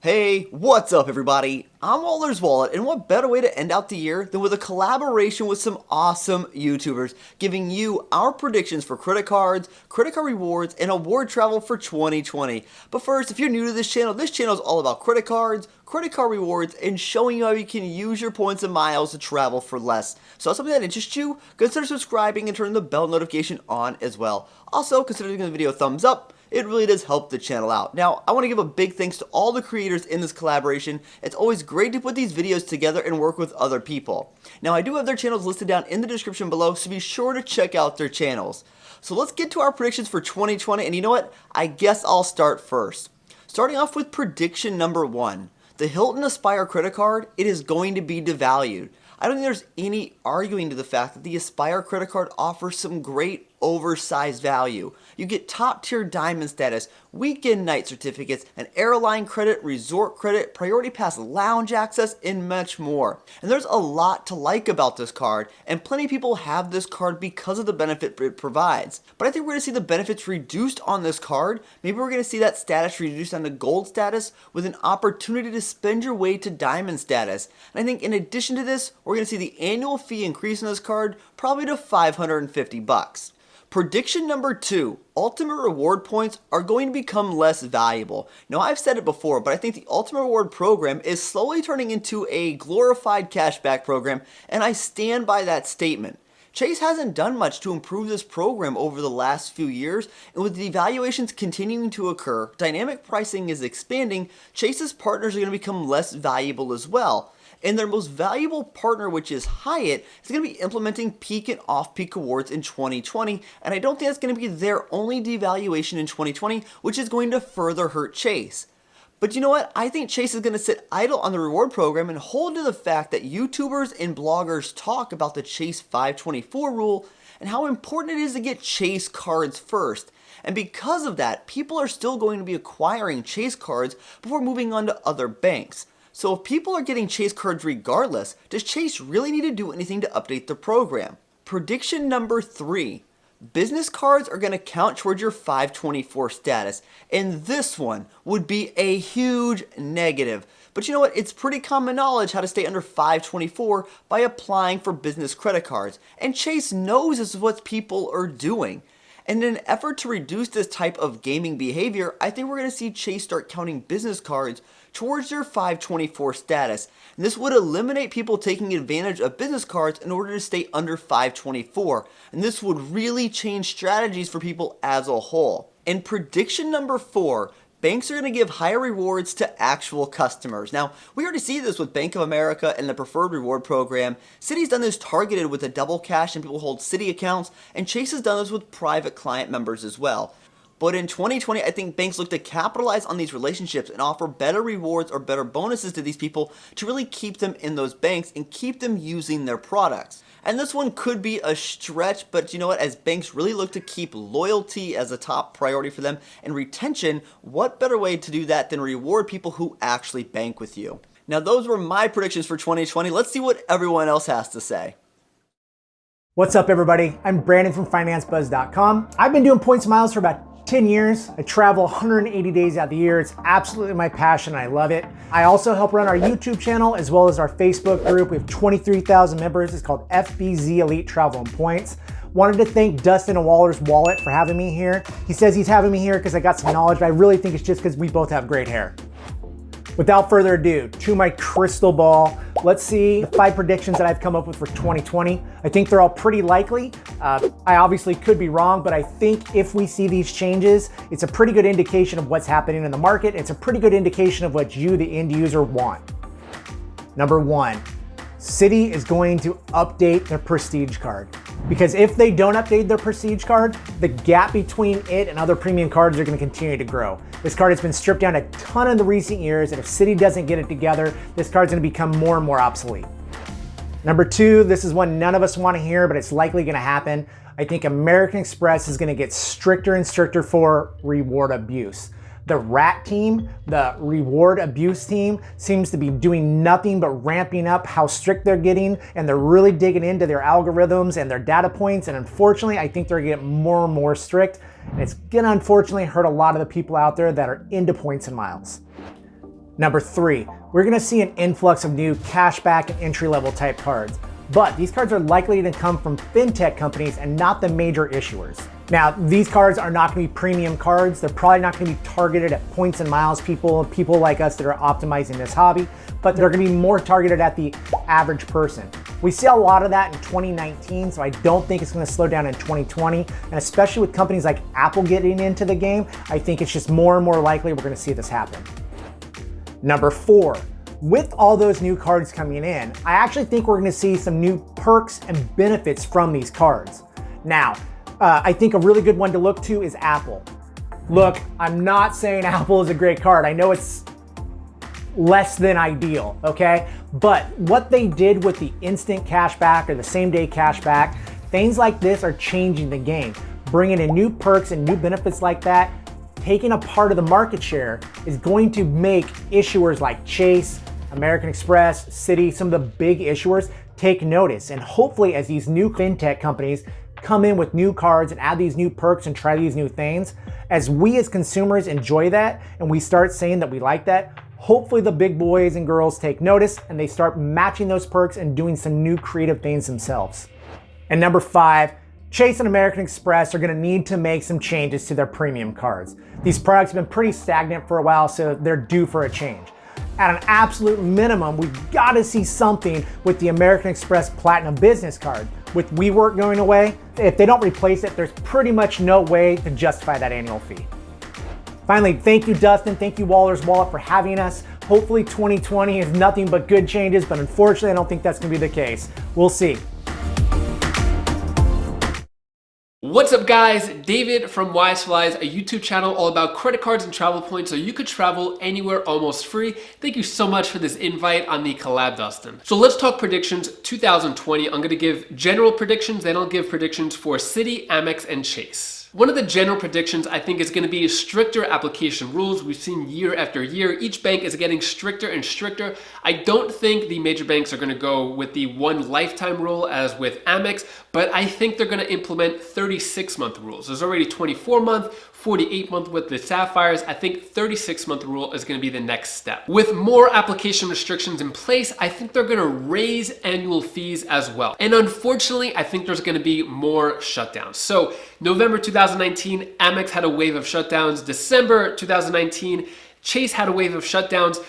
Hey, what's up everybody? I'm Waller's Wallet, and what better way to end out the year than with a collaboration with some awesome YouTubers, giving you our predictions for credit cards, credit card rewards, and award travel for 2020. But first, if you're new to this channel is all about credit cards, credit card rewards, and showing you how you can use your points and miles to travel for less. So if something that interests you, consider subscribing and turning the bell notification on as well. Also, consider giving the video a thumbs up. It really does help the channel out. Now, I want to give a big thanks to all the creators in this collaboration. It's always great to put these videos together and work with other people. Now, I do have their channels listed down in the description below, so be sure to check out their channels. So let's get to our predictions for 2020, and you know what? I guess I'll start first. Starting off with prediction number 1. The Hilton Aspire credit card, it is going to be devalued. I don't think there's any arguing to the fact that the Aspire credit card offers some great oversized value. You get top tier diamond status, weekend night certificates, an airline credit, resort credit, priority pass lounge access, and much more. And there's a lot to like about this card, and plenty of people have this card because of the benefit it provides. But I think we're going to see the benefits reduced on this card. Maybe we're going to see that status reduced down to gold status with an opportunity to spend your way to diamond status. And I think in addition to this, we're going to see the annual fee increase on this card probably to $550. Prediction number 2, Ultimate Reward points are going to become less valuable. Now, I've said it before, but I think the Ultimate Reward program is slowly turning into a glorified cashback program, and I stand by that statement. Chase hasn't done much to improve this program over the last few years, and with the devaluations continuing to occur, dynamic pricing is expanding, Chase's partners are going to become less valuable as well. And their most valuable partner, which is Hyatt, is going to be implementing peak and off-peak awards in 2020, and I don't think that's going to be their only devaluation in 2020, which is going to further hurt Chase. But you know what? I think Chase is going to sit idle on the reward program and hold to the fact that YouTubers and bloggers talk about the Chase 524 rule and how important it is to get Chase cards first. And because of that, people are still going to be acquiring Chase cards before moving on to other banks. So if people are getting Chase cards regardless, does Chase really need to do anything to update the program? Prediction number 3. Business cards are going to count towards your 524 status, and this one would be a huge negative. But you know what? It's pretty common knowledge how to stay under 524 by applying for business credit cards, and Chase knows this is what people are doing. And in an effort to reduce this type of gaming behavior, I think we're going to see Chase start counting business cards towards their 524 status. And this would eliminate people taking advantage of business cards in order to stay under 524. And this would really change strategies for people as a whole. And prediction number 4. Banks are going to give higher rewards to actual customers. Now, we already see this with Bank of America and the Preferred Reward Program. Citi's done this targeted with a double cash and people hold Citi accounts, and Chase has done this with private client members as well. But in 2020, I think banks look to capitalize on these relationships and offer better rewards or better bonuses to these people to really keep them in those banks and keep them using their products. And this one could be a stretch, but you know what? As banks really look to keep loyalty as a top priority for them and retention, what better way to do that than reward people who actually bank with you? Now, those were my predictions for 2020. Let's see what everyone else has to say. What's up, everybody? I'm Brandon from FinanceBuzz.com. I've been doing points and miles for about 10 years. I travel 180 days out of the year. It's absolutely my passion. I love it. I also help run our YouTube channel as well as our Facebook group. We have 23,000 members. It's called FBZ Elite Travel and Points. Wanted to thank Destin and Waller's Wallet for having me here. He says he's having me here because I got some knowledge, but I really think it's just because we both have great hair. Without further ado, to my crystal ball, let's see the 5 predictions that I've come up with for 2020. I think they're all pretty likely. I obviously could be wrong, but I think if we see these changes, it's a pretty good indication of what's happening in the market. It's a pretty good indication of what you, the end user, want. Number 1, Citi is going to update their Prestige card. Because if they don't update their Prestige card, the gap between it and other premium cards are going to continue to grow. This card has been stripped down a ton in the recent years, and if Citi doesn't get it together, this card's going to become more and more obsolete. Number 2, this is one none of us want to hear, but it's likely going to happen. I think American Express is going to get stricter and stricter for reward abuse. The RAT team, the reward abuse team, seems to be doing nothing but ramping up how strict they're getting, and they're really digging into their algorithms and their data points, and unfortunately, I think they're getting more and more strict, and it's gonna unfortunately hurt a lot of the people out there that are into points and miles. Number 3, we're gonna see an influx of new cashback and entry-level type cards. But these cards are likely to come from fintech companies and not the major issuers. Now, these cards are not gonna be premium cards. They're probably not gonna be targeted at points and miles people like us that are optimizing this hobby, but they're gonna be more targeted at the average person. We see a lot of that in 2019, so I don't think it's gonna slow down in 2020. And especially with companies like Apple getting into the game, I think it's just more and more likely we're gonna see this happen. Number 4, with all those new cards coming in, I actually think we're gonna see some new perks and benefits from these cards. Now, I think a really good one to look to is Apple. Look, I'm not saying Apple is a great card. I know it's less than ideal, okay? But what they did with the instant cashback or the same day cashback, things like this are changing the game. Bringing in new perks and new benefits like that, taking a part of the market share is going to make issuers like Chase, American Express, Citi, some of the big issuers take notice. And hopefully as these new fintech companies come in with new cards and add these new perks and try these new things, as we as consumers enjoy that and we start saying that we like that, hopefully the big boys and girls take notice and they start matching those perks and doing some new creative things themselves. And number 5, Chase and American Express are gonna need to make some changes to their premium cards. These products have been pretty stagnant for a while, so they're due for a change. At an absolute minimum, we've gotta see something with the American Express Platinum Business Card. With WeWork going away, if they don't replace it, there's pretty much no way to justify that annual fee. Finally, thank you, Destin. Thank you, Waller's Wallet, for having us. Hopefully 2020 is nothing but good changes, but unfortunately, I don't think that's gonna be the case. We'll see. What's up guys, David from Wise Flies, a YouTube channel all about credit cards and travel points so you could travel anywhere almost free. Thank you so much for this invite on the collab, Destin. So let's talk predictions 2020. I'm gonna give general predictions, then I'll give predictions for Citi, Amex, and Chase. One of the general predictions I think is going to be stricter application rules. We've seen year after year, each bank is getting stricter and stricter. I don't think the major banks are going to go with the one lifetime rule as with Amex, but I think they're going to implement 36-month rules. There's already 24-month, 48-month with the Sapphires. I think 36-month rule is going to be the next step. With more application restrictions in place, I think they're going to raise annual fees as well. And unfortunately, I think there's going to be more shutdowns. So November 2019, Amex had a wave of shutdowns. December 2019, Chase had a wave of shutdowns.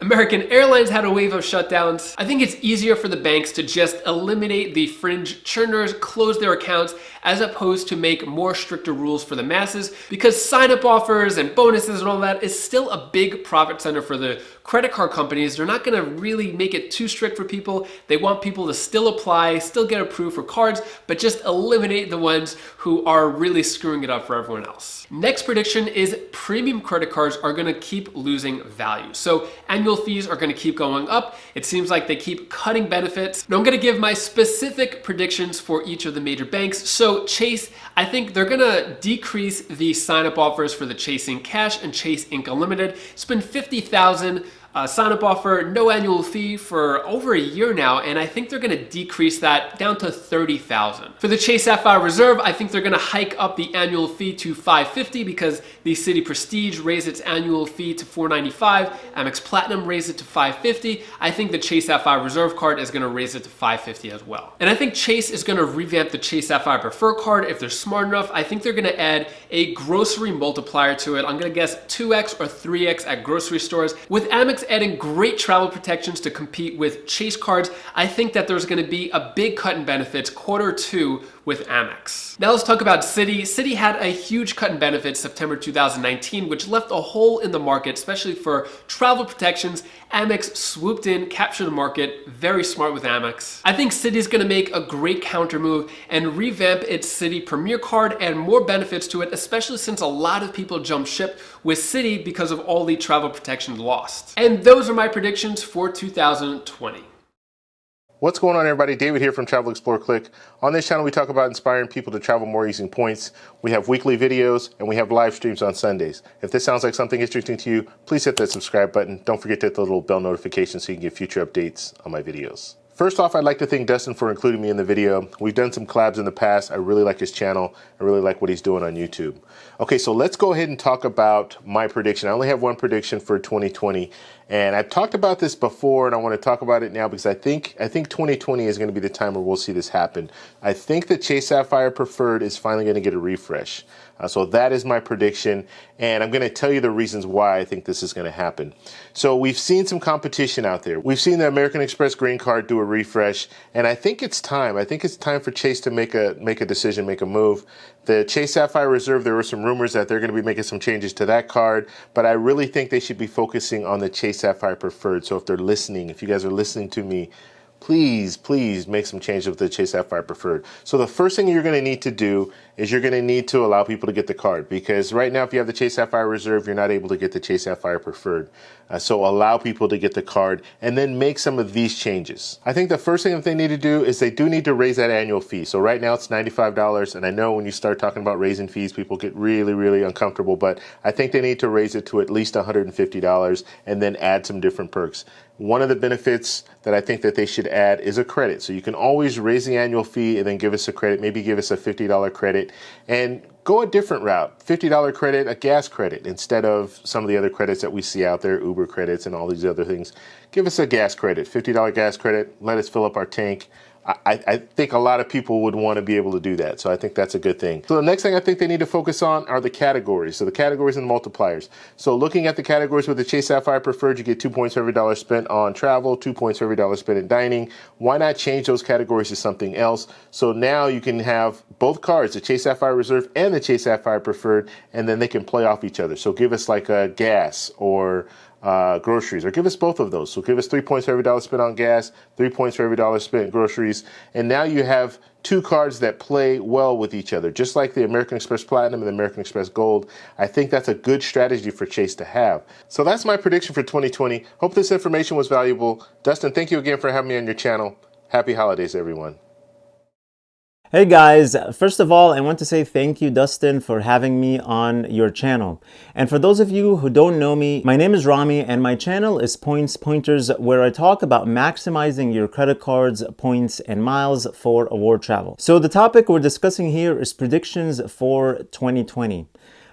American Airlines had a wave of shutdowns. I think it's easier for the banks to just eliminate the fringe churners, close their accounts, as opposed to make more stricter rules for the masses, because sign-up offers and bonuses and all that is still a big profit center for the credit card companies. They're not gonna really make it too strict for people. They want people to still apply, still get approved for cards, but just eliminate the ones who are really screwing it up for everyone else. Next prediction is premium credit cards are gonna keep losing value. So annual fees are gonna keep going up. It seems like they keep cutting benefits. Now I'm gonna give my specific predictions for each of the major banks. So Chase, I think they're gonna decrease the sign-up offers for the Chase Ink Cash and Chase Ink Unlimited. It's been 50,000 sign-up offer, no annual fee for over a year now, and I think they're gonna decrease that down to 30,000. For the Chase Sapphire Reserve, I think they're gonna hike up the annual fee to $550 because the Citi Prestige raised its annual fee to $495, Amex Platinum raised it to $550. I think the Chase Sapphire Reserve card is gonna raise it to $550 as well. And I think Chase is gonna revamp the Chase Sapphire Prefer card if they're smart enough. I think they're gonna add a grocery multiplier to it. I'm gonna guess 2x or 3x at grocery stores. With Amex adding great travel protections to compete with Chase cards, I think that there's gonna be a big cut in benefits Q2 with Amex. Now let's talk about Citi. Citi had a huge cut in benefits September 2019, which left a hole in the market, especially for travel protections. Amex swooped in, captured the market, very smart with Amex. I think Citi's gonna make a great counter move and revamp its Citi Premier card and more benefits to it, especially since a lot of people jumped ship with Citi because of all the travel protections lost. And those are my predictions for 2020. What's going on, everybody? David here from Travel Explore Click. On this channel, we talk about inspiring people to travel more using points. We have weekly videos and we have live streams on Sundays. If this sounds like something interesting to you, please hit that subscribe button. Don't forget to hit the little bell notification so you can get future updates on my videos. First off, I'd like to thank Destin for including me in the video. We've done some collabs in the past. I really like his channel. I really like what he's doing on YouTube. Okay, so let's go ahead and talk about my prediction. I only have one prediction for 2020, And I've talked about this before, and I want to talk about it now because I think 2020 is going to be the time where we'll see this happen. I think the Chase Sapphire Preferred is finally going to get a refresh. So that is my prediction, and I'm going to tell you the reasons why I think this is going to happen. So we've seen some competition out there. We've seen the American Express Green Card do a refresh, and I think it's time. I think it's time for Chase to make a decision, make a move. The Chase Sapphire Reserve, there were some rumors that they're going to be making some changes to that card, but I really think they should be focusing on the Chase Sapphire Preferred. So if they're listening, if you guys are listening to me, please make some changes with the Chase Sapphire Preferred. So the first thing you're going to need to do is you're going to need to allow people to get the card, because right now if you have the Chase Sapphire Reserve, you're not able to get the Chase Sapphire Preferred. So allow people to get the card and then make some of these changes. I think the first thing that they need to do is they do need to raise that annual fee. So right now it's $95, and I know when you start talking about raising fees, people get really uncomfortable, but I think they need to raise it to at least $150 and then add some different perks. One of the benefits that I think that they should add is a credit. So you can always raise the annual fee and then give us a credit, maybe give us a $50 credit, and go a different route. $50 credit, a gas credit, instead of some of the other credits that we see out there, Uber credits and all these other things. Give us a gas credit, $50 gas credit, let us fill up our tank. I think a lot of people would want to be able to do that. So I think that's a good thing. So the next thing I think they need to focus on are the categories. So the categories and the multipliers. So looking at the categories with the Chase Sapphire Preferred, you get 2 points for every dollar spent on travel, 2 points for every dollar spent in dining. Why not change those categories to something else? So now you can have both cards, the Chase Sapphire Reserve and the Chase Sapphire Preferred, and then they can play off each other. So give us like a gas or groceries, or give us both of those. So give us 3 points for every dollar spent on gas, 3 points for every dollar spent in groceries, and now you have two cards that play well with each other, just like the American Express Platinum and the American Express Gold. I think that's a good strategy for Chase to have. So that's my prediction for 2020. Hope this information was valuable. Destin, thank you again for having me on your channel. Happy holidays, everyone. Hey guys, first of all, I want to say thank you, Destin, for having me on your channel. And for those of you who don't know me, my name is Rami and my channel is Points Pointers, where I talk about maximizing your credit cards, points, and miles for award travel. So the topic we're discussing here is predictions for 2020.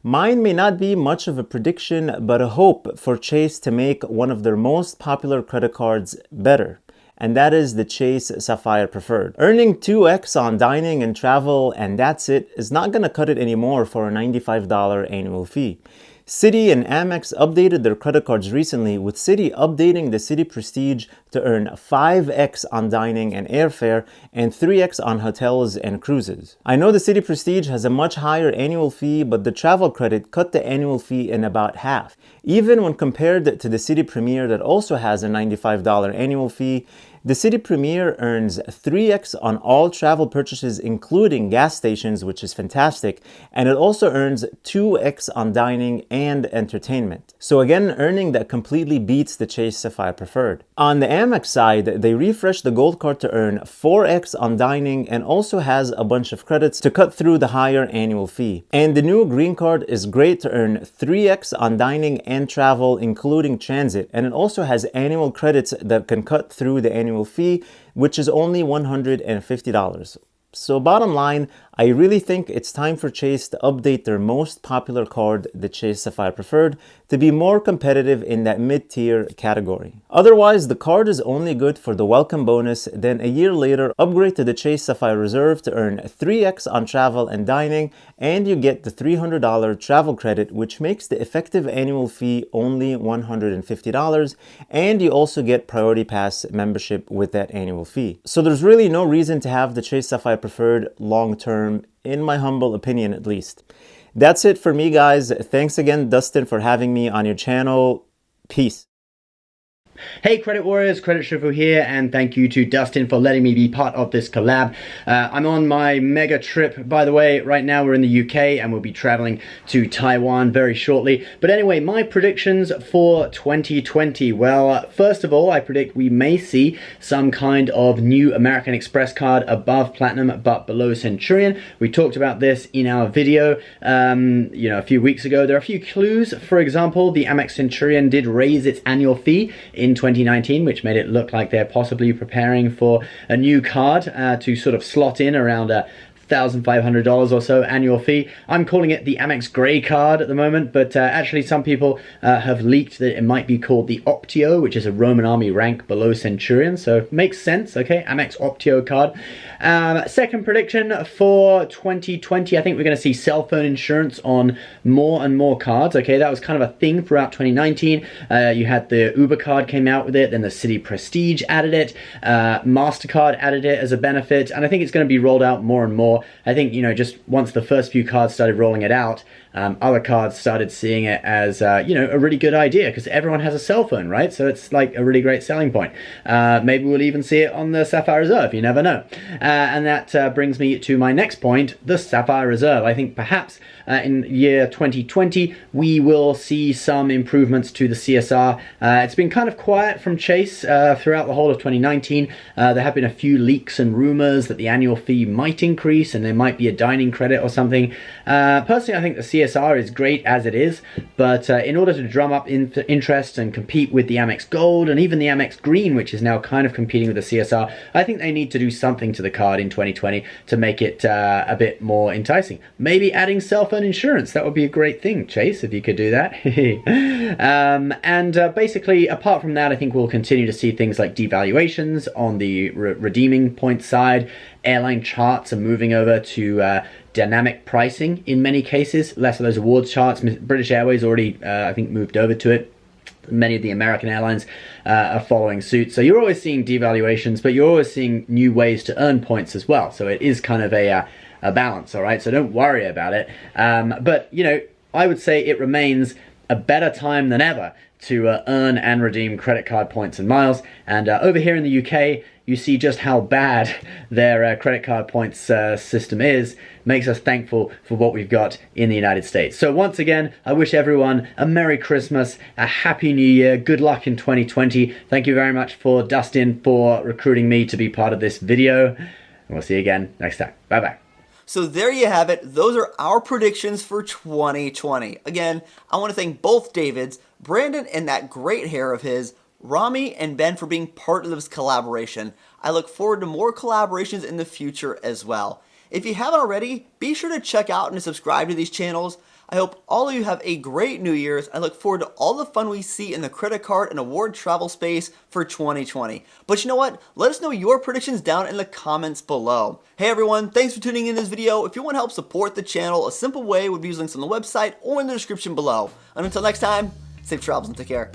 Mine may not be much of a prediction, but a hope for Chase to make one of their most popular credit cards better. And that is the Chase Sapphire Preferred. Earning 2x on dining and travel, and that's it, is not gonna cut it anymore for a $95 annual fee. Citi and Amex updated their credit cards recently, with Citi updating the Citi Prestige to earn 5x on dining and airfare and 3x on hotels and cruises. I know the Citi Prestige has a much higher annual fee, but the travel credit cut the annual fee in about half. Even when compared to the Citi Premier that also has a $95 annual fee, the Citi Premier earns 3x on all travel purchases, including gas stations, which is fantastic, and it also earns 2x on dining and entertainment. So again, earning that completely beats the Chase Sapphire Preferred. On the Amex side, they refreshed the Gold Card to earn 4x on dining and also has a bunch of credits to cut through the higher annual fee. And the new Green Card is great to earn 3x on dining and travel, including transit, and it also has annual credits that can cut through the annual fee, which is only $150. So bottom line, I really think it's time for Chase to update their most popular card, the Chase Sapphire Preferred, to be more competitive in that mid-tier category. Otherwise, the card is only good for the welcome bonus, then a year later, upgrade to the Chase Sapphire Reserve to earn 3x on travel and dining, and you get the $300 travel credit, which makes the effective annual fee only $150, and you also get Priority Pass membership with that annual fee. So there's really no reason to have the Chase Sapphire Preferred long-term, in my humble opinion at least. That's it for me, guys. Thanks again, Destin, for having me on your channel. Peace. Hey Credit Warriors, Credit Shuffle here, and thank you to Destin for letting me be part of this collab. I'm on my mega trip, by the way. Right now we're in the UK and we'll be traveling to Taiwan very shortly. But anyway, my predictions for 2020. Well, first of all, I predict we may see some kind of new American Express card above Platinum but below Centurion. We talked about this in our video a few weeks ago. There are a few clues. For example, the Amex Centurion did raise its annual fee in 2019, which made it look like they're possibly preparing for a new card to sort of slot in around $1,500 or so annual fee. I'm calling it the Amex Gray card at the moment, but actually some people have leaked that it might be called the Optio, which is a Roman army rank below Centurion, so makes sense, okay, Amex Optio card. Second prediction for 2020, I think we're going to see cell phone insurance on more and more cards, okay, that was kind of a thing throughout 2019. You had the Uber card came out with it, then the Citi Prestige added it, MasterCard added it as a benefit, and I think it's going to be rolled out more and more. I think, you know, just once the first few cards started rolling it out, other cards started seeing it as, you know, a really good idea because everyone has a cell phone, right? So it's like a really great selling point. Maybe we'll even see it on the Sapphire Reserve, you never know. And that brings me to my next point, the Sapphire Reserve. I think perhaps in year 2020, we will see some improvements to the CSR. It's been kind of quiet from Chase throughout the whole of 2019. There have been a few leaks and rumors that the annual fee might increase and there might be a dining credit or something. Personally, I think the CSR is great as it is, but in order to drum up interest and compete with the Amex Gold and even the Amex Green, which is now kind of competing with the CSR, I think they need to do something to the card in 2020 to make it a bit more enticing. Maybe adding cell phone insurance, that would be a great thing, Chase, if you could do that. Basically, apart from that, I think we'll continue to see things like devaluations on the redeeming point side. Airline charts are moving over to dynamic pricing in many cases, less of those awards charts. British Airways already, I think, moved over to it. Many of the American airlines are following suit. So you're always seeing devaluations, but you're always seeing new ways to earn points as well. So it is kind of a balance, all right? So don't worry about it. But, you know, I would say it remains a better time than ever to earn and redeem credit card points and miles. And over here in the UK, you see just how bad their credit card points system is. Makes us thankful for what we've got in the United States. So once again, I wish everyone a Merry Christmas, a Happy New Year, good luck in 2020. Thank you very much for Destin for recruiting me to be part of this video. And we'll see you again next time. Bye-bye. So there you have it. Those are our predictions for 2020. Again, I want to thank both Davids, Brandon and that great hair of his, Rami and Ben for being part of this collaboration. I look forward to more collaborations in the future as well. If you haven't already, be sure to check out and subscribe to these channels. I hope all of you have a great New Year's. I look forward to all the fun we see in the credit card and award travel space for 2020. But you know what? Let us know your predictions down in the comments below. Hey everyone, thanks for tuning in this video. If you want to help support the channel, a simple way would be using links on the website or in the description below. And until next time, safe travels and take care.